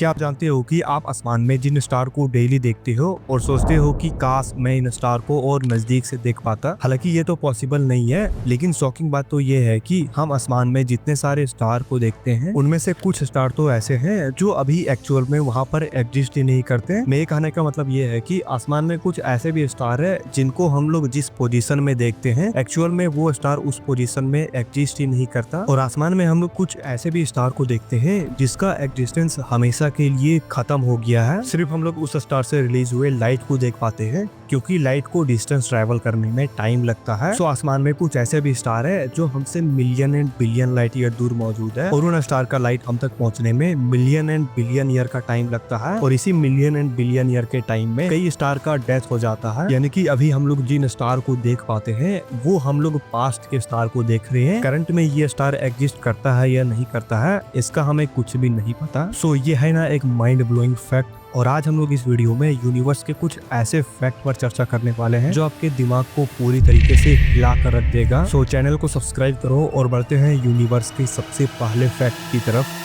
क्या आप जानते हो कि आप आसमान में जिन स्टार को डेली देखते हो और सोचते हो कि काश मैं इन स्टार को और नजदीक से देख पाता। हालांकि ये तो पॉसिबल नहीं है, लेकिन शॉकिंग बात तो ये है कि हम आसमान में जितने सारे स्टार को देखते हैं उनमें से कुछ स्टार तो ऐसे हैं जो अभी एक्चुअल में वहाँ पर एग्जिस्ट ही नहीं करते। मेरे कहने का मतलब ये है कि आसमान में कुछ ऐसे भी स्टार है जिनको हम लोग जिस पोजीशन में देखते हैं एक्चुअल में वो स्टार उस पोजीशन में एग्जिस्ट ही नहीं करता। और आसमान में हम लोग कुछ ऐसे भी स्टार को देखते हैं जिसका एग्जिस्टेंस हमेशा के लिए खत्म हो गया है। सिर्फ हम लोग उस स्टार से रिलीज हुए लाइट को देख पाते हैं क्योंकि लाइट को डिस्टेंस ट्रैवल करने में टाइम लगता है। सो आसमान में कुछ ऐसे भी स्टार है जो हमसे million and billion light year दूर मौजूद है और उन स्टार का लाइट हम तक पहुंचने में मिलियन एंड बिलियन ईयर का टाइम लगता है। और इसी मिलियन एंड बिलियन ईयर के टाइम में कई स्टार का डेथ हो जाता है। यानी कि अभी हम लोग जिन स्टार को देख पाते हैं वो हम लोग पास्ट के स्टार को देख रहे हैं। करंट में ये स्टार एग्जिस्ट करता है या नहीं करता है इसका हमें कुछ भी नहीं पता। सो ये है ना एक माइंड ब्लोइंग फैक्ट। और आज हम लोग इस वीडियो में यूनिवर्स के कुछ ऐसे फैक्ट पर चर्चा करने वाले हैं जो आपके दिमाग को पूरी तरीके से हिला कर रख देगा। सो चैनल को सब्सक्राइब करो और बढ़ते हैं यूनिवर्स के सबसे पहले फैक्ट की तरफ।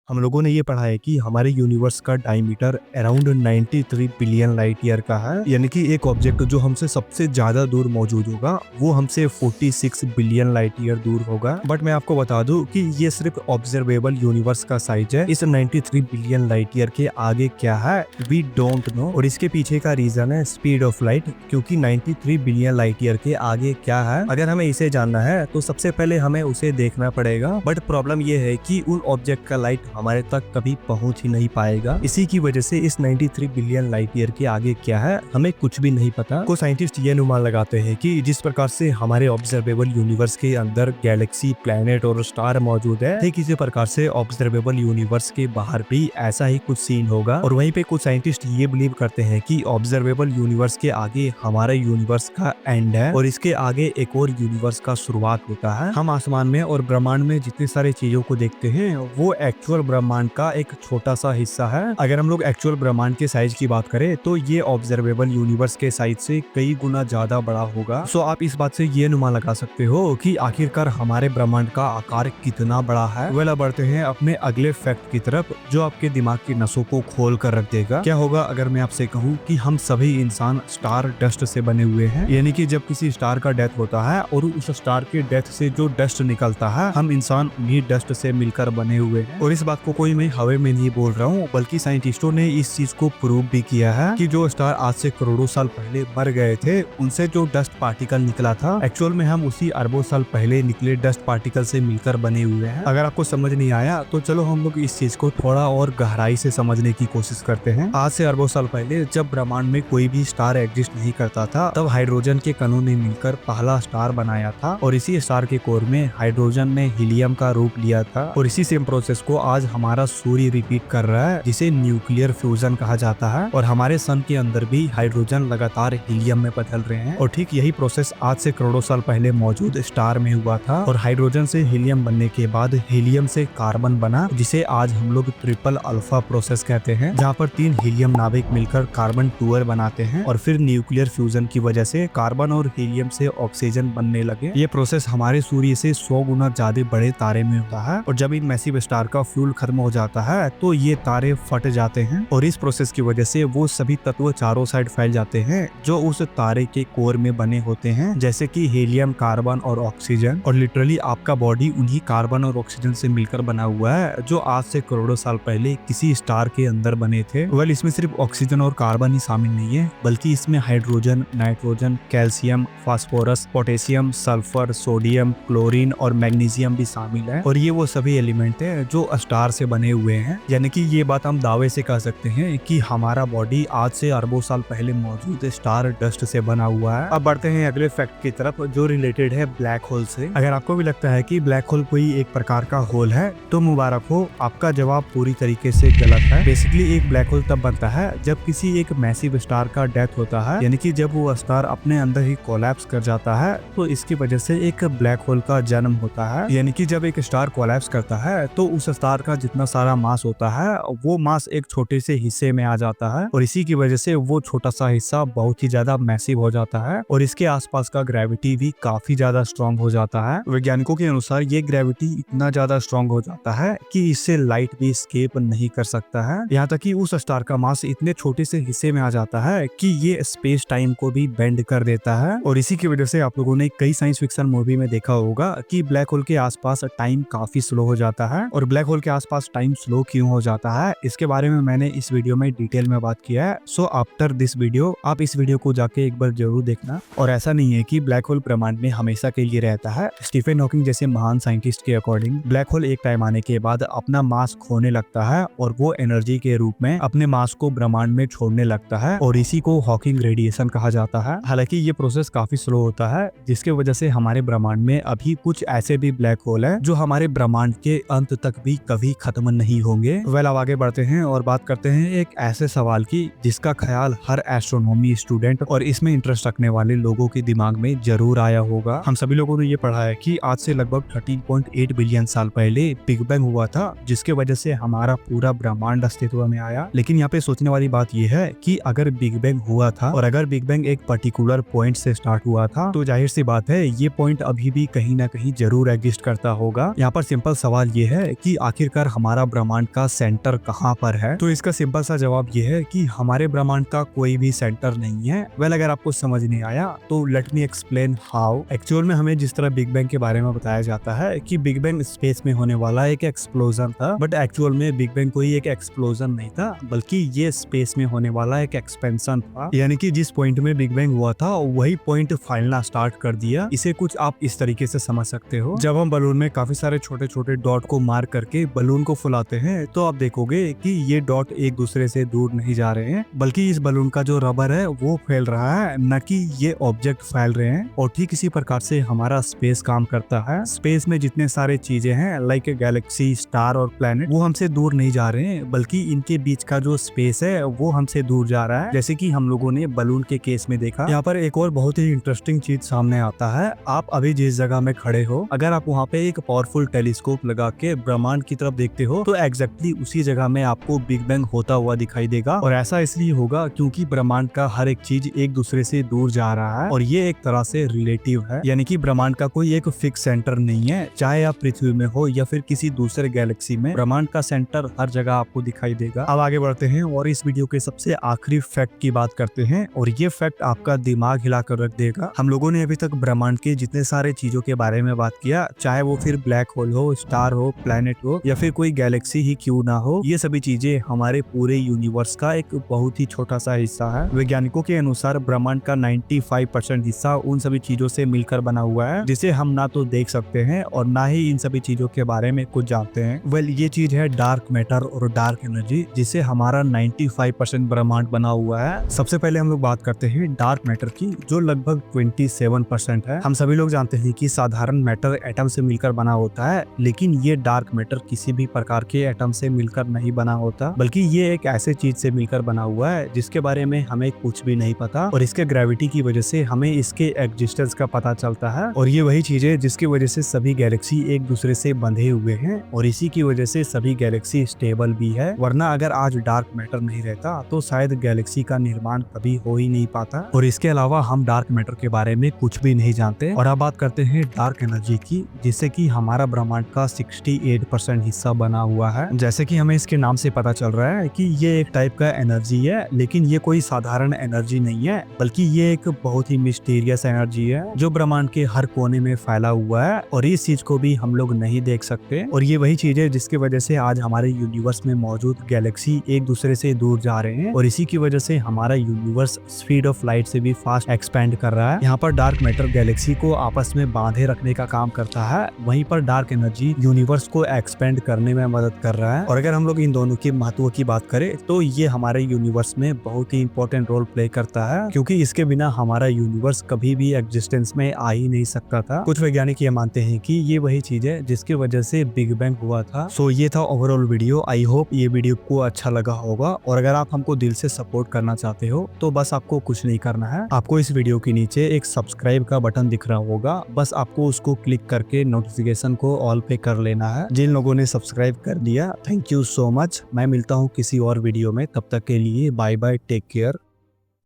हम लोगों ने ये पढ़ा है कि हमारे यूनिवर्स का diameter around 93 billion light year का है। यानी कि एक ऑब्जेक्ट जो हमसे सबसे ज्यादा दूर मौजूद होगा वो हमसे 46 बिलियन लाइट ईयर दूर होगा। बट मैं आपको बता दूं कि ये सिर्फ ऑब्जर्वेबल यूनिवर्स का साइज है। इस 93 बिलियन लाइट ईयर के आगे क्या है वी डोंट नो। और इसके पीछे का रीजन है स्पीड ऑफ लाइट, क्योंकि 93 बिलियन लाइट ईयर के आगे क्या है अगर हमें इसे जानना है तो सबसे पहले हमें उसे देखना पड़ेगा। बट प्रॉब्लम ये है कि उन ऑब्जेक्ट का लाइट हमारे तक कभी पहुंच ही नहीं पाएगा। इसी की वजह से इस 93 बिलियन लाइट ईयर के आगे क्या है हमें कुछ भी नहीं पता। को साइंटिस्ट ये अनुमान लगाते हैं कि जिस प्रकार से हमारे ऑब्जर्वेबल यूनिवर्स के अंदर गैलेक्सी, प्लैनेट और स्टार मौजूद है, ठीक इसी प्रकार से ऑब्जर्वेबल यूनिवर्स के बाहर भी ऐसा ही कुछ सीन होगा। और वहीं पे कुछ साइंटिस्ट ये बिलीव करते हैं कि ऑब्जर्वेबल यूनिवर्स के आगे हमारा यूनिवर्स का एंड है और इसके आगे एक और यूनिवर्स का शुरुआत होता है। हम आसमान में और ब्रह्मांड में जितनी सारी चीजों को देखते हैं वो एक्चुअल ब्रह्मांड का एक छोटा सा हिस्सा है। अगर हम लोग एक्चुअल ब्रह्मांड के साइज की बात करें तो ये ऑब्जर्वेबल यूनिवर्स के साइज से कई गुना ज्यादा बड़ा होगा। सो आप इस बात से ये अनुमान लगा सकते हो कि आखिरकार हमारे ब्रह्मांड का आकार कितना बड़ा है। वेल अब बढ़ते हैं अपने अगले फैक्ट की तरफ जो आपके दिमाग की नसों को खोल कर रख देगा। क्या होगा अगर मैं आपसे कहूँ कि हम सभी इंसान स्टार डस्ट से बने हुए हैं। यानी कि जब किसी स्टार का डेथ होता है और उस स्टार के डेथ से जो डस्ट निकलता है हम इंसान उन्हीं डस्ट से मिलकर बने हुए हैं। और इस बात को कोई मैं हवा में नहीं बोल रहा हूँ, बल्कि साइंटिस्टों ने इस चीज को प्रूव भी किया है कि जो स्टार आज से करोड़ों साल पहले मर गए थे उनसे जो डस्ट पार्टिकल निकला था एक्चुअल में हम उसी अरबों साल पहले निकले डस्ट पार्टिकल से मिलकर बने हुए हैं। अगर आपको समझ नहीं आया तो चलो हम लोग इस चीज को थोड़ा और गहराई से समझने की कोशिश करते हैं। आज से अरबों साल पहले जब ब्रह्मांड में कोई भी स्टार एग्जिस्ट नहीं करता था तब हाइड्रोजन के कणों ने मिलकर पहला स्टार बनाया था और इसी स्टार के कोर में हाइड्रोजन ने हीलियम का रूप लिया था। और इसी सेम प्रोसेस को आज हमारा सूर्य रिपीट कर रहा है जिसे न्यूक्लियर फ्यूजन कहा जाता है। और हमारे सन के अंदर भी हाइड्रोजन लगातार हीलियम में बदल रहे हैं और ठीक यही प्रोसेस आज से करोड़ों साल पहले मौजूद स्टार में हुआ था। और हाइड्रोजन से हीलियम बनने के बाद हीलियम से कार्बन बना जिसे आज हम लोग ट्रिपल अल्फा प्रोसेस कहते हैं, जहाँ पर 3 हीलियम नाभिक मिलकर कार्बन 2 बनाते हैं और फिर न्यूक्लियर फ्यूजन की वजह से कार्बन और हीलियम से ऑक्सीजन बनने लगे। ये प्रोसेस हमारे सूर्य से 100 गुना ज्यादा बड़े तारे में होता है और जब इन मैसिव स्टार का फ्यूल खत्म हो जाता है तो ये तारे फट जाते हैं और इस प्रोसेस की वजह से वो सभी तत्व चारों साइड फैल जाते हैं जो उस तारे के कोर में बने होते हैं, जैसे कि हीलियम, कार्बन और ऑक्सीजन। और लिटरली आपका बॉडी उन्हीं कार्बन और ऑक्सीजन से मिलकर बना हुआ है जो आज से करोड़ों साल पहले किसी स्टार के अंदर बने थे। वेल इसमें सिर्फ ऑक्सीजन और कार्बन ही शामिल नहीं है बल्कि इसमें hydrogen, nitrogen, calcium, phosphorus, potassium, sulphur, sodium, chlorine और मैग्नीशियम भी शामिल है। और ये वो सभी एलिमेंट है जो स्टार से बने हुए हैं। यानी कि ये बात हम दावे से कह सकते हैं कि हमारा बॉडी आज से अरबों साल पहले मौजूद स्टार डस्ट से बना हुआ है। अब बढ़ते हैं अगले फैक्ट की तरफ जो रिलेटेड है ब्लैक होल से। अगर आपको भी लगता है कि ब्लैक होल कोई एक प्रकार का होल है तो मुबारक हो, आपका जवाब पूरी तरीके से गलत है। बेसिकली एक ब्लैक होल तब बनता है जब किसी एक मैसिव स्टार का डेथ होता है, यानी कि जब वो स्टार अपने अंदर ही कोलैप्स कर जाता है तो इसकी वजह से एक ब्लैक होल का जन्म होता है। यानी कि जब एक स्टार कोलैप्स करता है तो उस स्टार का जितना सारा मास होता है वो मास एक छोटे से हिस्से में आ जाता है और इसी की वजह से वो छोटा सा हिस्सा बहुत ही ज्यादा मैसिव हो जाता है और इसके आसपास का ग्रेविटी भी काफी ज्यादा स्ट्रांग हो जाता है। वैज्ञानिकों के अनुसार ये ग्रेविटी इतना ज्यादा स्ट्रांग हो जाता है कि इससे लाइट भी एस्केप नहीं कर सकता है। यहाँ तक कि उस स्टार का मास इतने छोटे से हिस्से में आ जाता है कि ये स्पेस टाइम को भी बेंड कर देता है और इसी की वजह से आप लोगों ने कई साइंस फिक्शन मूवी में देखा होगा कि ब्लैक होल के आसपास टाइम काफी स्लो हो जाता है। और ब्लैक होल के आसपास टाइम स्लो क्यों हो जाता है इसके बारे में मैंने इस वीडियो में डिटेल में बात किया है। सो आफ्टर दिस वीडियो आप इस वीडियो को जाके एक बार जरूर देखना। और ऐसा नहीं है कि ब्लैक होल ब्रह्मांड में हमेशा के लिए रहता है। स्टीफन हॉकिंग जैसे महान साइंटिस्ट के अकॉर्डिंग ब्लैक होल एक टाइम आने के बाद अपना मास खोने लगता है और वो एनर्जी के रूप में अपने मास को ब्रह्मांड में छोड़ने लगता है और इसी को हॉकिंग रेडिएशन कहा जाता है। हालांकि ये प्रोसेस काफी स्लो होता है जिसके वजह से हमारे ब्रह्मांड में अभी कुछ ऐसे भी ब्लैक होल है जो हमारे ब्रह्मांड के अंत तक भी कभी खत्म नहीं होंगे। वेल अब आगे बढ़ते हैं और बात करते हैं एक ऐसे सवाल की जिसका ख्याल हर एस्ट्रोनॉमी स्टूडेंट और इसमें इंटरेस्ट रखने वाले लोगों के दिमाग में जरूर आया होगा। हम सभी लोगों ने ये पढ़ा है कि आज से लगभग 13.8 बिलियन साल पहले बिग बैंग हुआ था जिसके वजह से हमारा पूरा ब्रह्मांड अस्तित्व में आया। लेकिन यहाँ पे सोचने वाली बात यह है कि अगर बिग बैंग हुआ था और अगर बिग बैंग एक पर्टिकुलर पॉइंट से स्टार्ट हुआ था तो जाहिर सी बात है ये पॉइंट अभी भी कहीं ना कहीं जरूर एग्जिस्ट करता होगा। यहाँ पर सिंपल सवाल ये है कि आखिरकार हमारा ब्रह्मांड का सेंटर कहाँ पर है। तो इसका सिंपल सा जवाब ये है कि हमारे ब्रह्मांड का कोई भी सेंटर नहीं है। वेल अगर आपको समझ नहीं आया तो let me explain how. Actual में हमें जिस तरह बिग बैंग के बारे में बताया जाता है कि बिग बैंग स्पेस में होने वाला एक एक्सप्लोजन था, बट एक्चुअल में बिग बैंग कोई एक एक्सप्लोजन नहीं था बल्कि ये स्पेस में होने वाला एक एक्सपेंशन था। यानी कि जिस पॉइंट में बिग बैंग हुआ था वही पॉइंट फैलना स्टार्ट कर दिया। इसे कुछ आप इस तरीके से समझ सकते हो, जब हम बलून में काफी सारे छोटे छोटे डॉट को मार करके बलून को फुलाते हैं तो आप देखोगे कि ये डॉट एक दूसरे से दूर नहीं जा रहे हैं बल्कि इस बलून का जो रबर है वो फैल रहा है, न कि ये ऑब्जेक्ट फैल रहे हैं। और ठीक इसी प्रकार से हमारा स्पेस काम करता है। स्पेस में जितने सारे चीजें हैं लाइक गैलेक्सी, स्टार और प्लैनेट वो हमसे दूर नहीं जा रहे हैं बल्कि इनके बीच का जो स्पेस है वो हमसे दूर जा रहा है, जैसे कि हम लोगों ने बलून के केस में देखा। यहाँ पर एक और बहुत ही इंटरेस्टिंग चीज सामने आता है। आप अभी जिस जगह में खड़े हो अगर आप वहाँ पे एक पावरफुल टेलीस्कोप लगा के ब्रह्मांड की तरफ देखते हो तो एग्जैक्टली उसी जगह में आपको बिग बैंग होता हुआ दिखाई देगा। और ऐसा इसलिए होगा क्योंकि ब्रह्मांड का हर एक चीज एक दूसरे से दूर जा रहा है और ये एक तरह से रिलेटिव है। यानी कि ब्रह्मांड का कोई एक फिक्स सेंटर नहीं है, चाहे आप पृथ्वी में हो या फिर किसी दूसरे गैलेक्सी में, ब्रह्मांड का सेंटर हर जगह आपको दिखाई देगा। अब आगे बढ़ते हैं और इस वीडियो के सबसे आखिरी फैक्ट की बात करते हैं और ये फैक्ट आपका दिमाग हिलाकर रख देगा। हम लोगों ने अभी तक ब्रह्मांड के जितने सारे चीजों के बारे में बात किया, चाहे वो फिर ब्लैक होल हो, स्टार हो, प्लैनेट हो या फिर कोई गैलेक्सी ही क्यों ना हो, ये सभी चीजें हमारे पूरे यूनिवर्स का एक बहुत ही छोटा सा हिस्सा है। वैज्ञानिकों के अनुसार ब्रह्मांड का 95% हिस्सा उन सभी चीजों से मिलकर बना हुआ है जिसे हम ना तो देख सकते हैं और ना ही इन सभी चीजों के बारे में कुछ जानते हैं। वेल ये चीज है डार्क मैटर और डार्क एनर्जी जिसे हमारा 95% ब्रह्मांड बना हुआ है। सबसे पहले हम लोग बात करते हैं डार्क मैटर की जो लगभग 27% है। हम सभी लोग जानते हैं कि साधारण मैटर एटम से मिलकर बना होता है, लेकिन ये डार्क मैटर किसी भी प्रकार के एटम से मिलकर नहीं बना होता बल्कि ये एक ऐसे चीज से मिलकर बना हुआ है जिसके बारे में हमें कुछ भी नहीं पता और इसके ग्रेविटी की वजह से हमें इसके एग्जिस्टेंस का पता चलता है। और ये वही चीज है जिसकी वजह से सभी गैलेक्सी एक दूसरे से बंधे हुए हैं और इसी की वजह से सभी गैलेक्सी स्टेबल भी है। वरना अगर आज डार्क मैटर नहीं रहता तो शायद गैलेक्सी का निर्माण कभी हो ही नहीं पाता। और इसके अलावा हम डार्क मैटर के बारे में कुछ भी नहीं जानते। और अब बात करते हैं डार्क एनर्जी की जिससे कि हमारा ब्रह्मांड का 68% हिस्सा बना हुआ है। जैसे कि हमें इसके नाम से पता चल रहा है कि ये एक टाइप का एनर्जी है, लेकिन ये कोई साधारण एनर्जी नहीं है बल्कि ये एक बहुत ही मिस्टीरियस एनर्जी है जो ब्रह्मांड के हर कोने में फैला हुआ है और इस चीज को भी हम लोग नहीं देख सकते। और ये वही चीज है जिसकी वजह से आज हमारे यूनिवर्स में मौजूद गैलेक्सी एक दूसरे से दूर जा रहे हैं और इसी की वजह से हमारा यूनिवर्स स्पीड ऑफ लाइट से भी फास्ट एक्सपेंड कर रहा है। यहाँ पर डार्क मैटर गैलेक्सी को आपस में बांधे रखने का काम करता है, वहीं पर डार्क एनर्जी यूनिवर्स को एक्सपेंड करने में मदद कर रहा है। और अगर हम लोग इन दोनों के महत्व की बात करें तो ये हमारे यूनिवर्स में बहुत ही इंपॉर्टेंट रोल प्ले करता है क्योंकि इसके बिना हमारा यूनिवर्स कभी भी एग्जिस्टेंस में आ ही नहीं सकता था। कुछ वैज्ञानिक ये मानते हैं कि ये वही चीज है जिसकी वजह से बिग बैंग हुआ था। सो ये था ओवरऑल वीडियो। आई होप ये वीडियो को अच्छा लगा होगा और अगर आप हमको दिल से सपोर्ट करना चाहते हो तो बस आपको कुछ नहीं करना है, आपको इस वीडियो के नीचे एक सब्सक्राइब का बटन दिख रहा होगा, बस आपको उसको क्लिक करके नोटिफिकेशन को ऑल पे कर लेना है। जिन लोगों ने सब्सक्राइब कर दिया। Thank you so much. मैं मिलता हूँ किसी और वीडियो में, तब तक के लिए बाय बाय, टेक केयर।